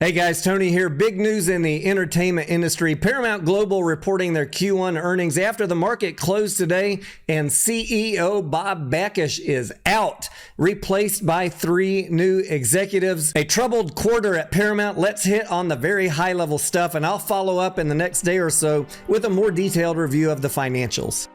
Hey guys, Tony here. Big news in the entertainment industry. Paramount Global reporting their Q1 earnings after the market closed today, and CEO Bob Bakish is out, replaced by 3 new executives. A troubled quarter at Paramount. Let's hit on the very high level stuff, and I'll follow up in the next day or so with a more detailed review of the financials.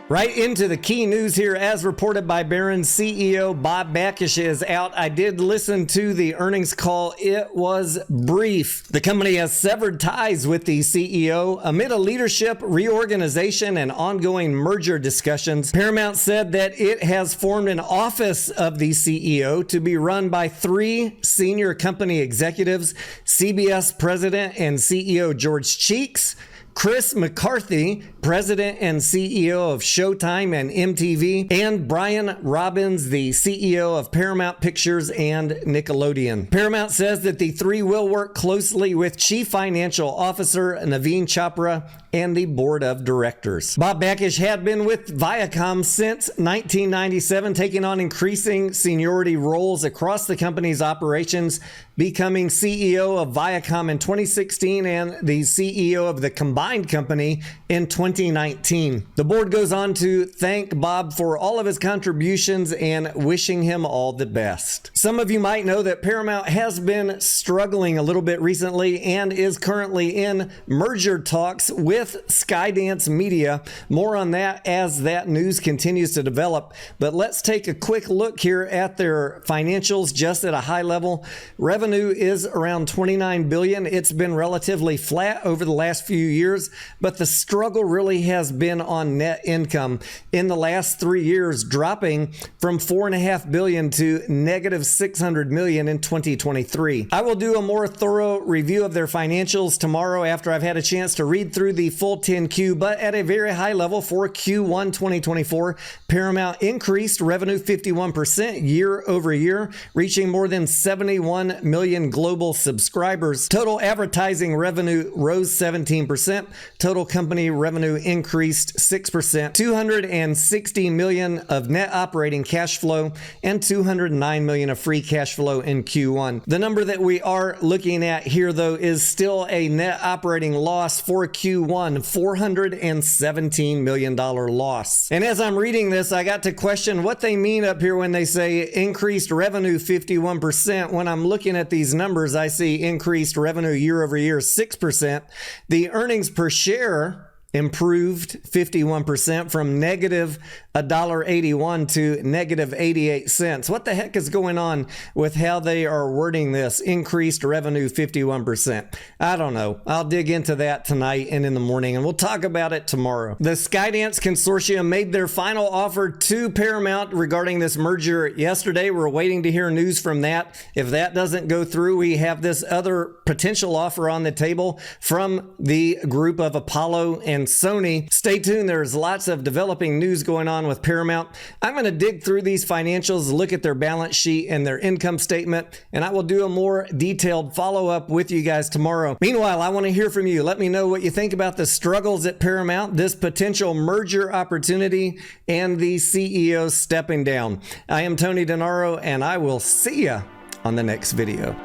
Right into the key news here. As reported by Barron's, CEO Bob Bakish is out. I did listen to the earnings call. It was brief. The company has severed ties with the CEO amid a leadership reorganization and ongoing merger discussions. Paramount said that it has formed an office of the CEO to be run by 3 senior company executives: CBS President and CEO George Cheeks, Chris McCarthy, President and CEO of Showtime and MTV, and Brian Robbins, the CEO of Paramount Pictures and Nickelodeon. Paramount says that the 3 will work closely with Chief Financial Officer Naveen Chopra and the board of directors. Bob Bakish had been with Viacom since 1997, taking on increasing seniority roles across the company's operations, becoming CEO of Viacom in 2016 and the CEO of the combined company in 2019. The board goes on to thank Bob for all of his contributions and wishing him all the best. Some of you might know that Paramount has been struggling a little bit recently and is currently in merger talks with Skydance Media. More on that as that news continues to develop. But let's take a quick look here at their financials just at a high level. Revenue is around $29 billion. It's been relatively flat over the last few years, but the struggle really has been on net income in the last 3 years, dropping from $4.5 billion to negative $600 million in 2023. I will do a more thorough review of their financials tomorrow after I've had a chance to read through the full 10Q, but at a very high level for Q1 2024, Paramount increased revenue 51% year over year, reaching more than 71 million global subscribers. Total advertising revenue rose 17%. Total company revenue increased 6%, $260 million of net operating cash flow, and $209 million of free cash flow in Q1. The number that we are looking at here, though, is still a net operating loss for Q1, $417 million loss. And as I'm reading this, I got to question what they mean up here when they say increased revenue 51%. When I'm looking at these numbers, I see increased revenue year over year 6%. The earnings per share improved 51% from negative $1.81 to negative 88 cents. What the heck is going on with how they are wording this? Increased revenue 51%. I don't know. I'll dig into that tonight and in the morning, and we'll talk about it tomorrow. The Skydance Consortium made their final offer to Paramount regarding this merger yesterday. We're waiting to hear news from that. If that doesn't go through, we have this other potential offer on the table from the group of Apollo and Sony. Stay tuned. There's lots of developing news going on with Paramount. I'm going to dig through these financials, look at their balance sheet and their income statement, and I will do a more detailed follow-up with you guys tomorrow. Meanwhile, I want to hear from you. Let me know what you think about the struggles at Paramount, this potential merger opportunity, and the CEO stepping down. I am Tony Denaro, and I will see you on the next video.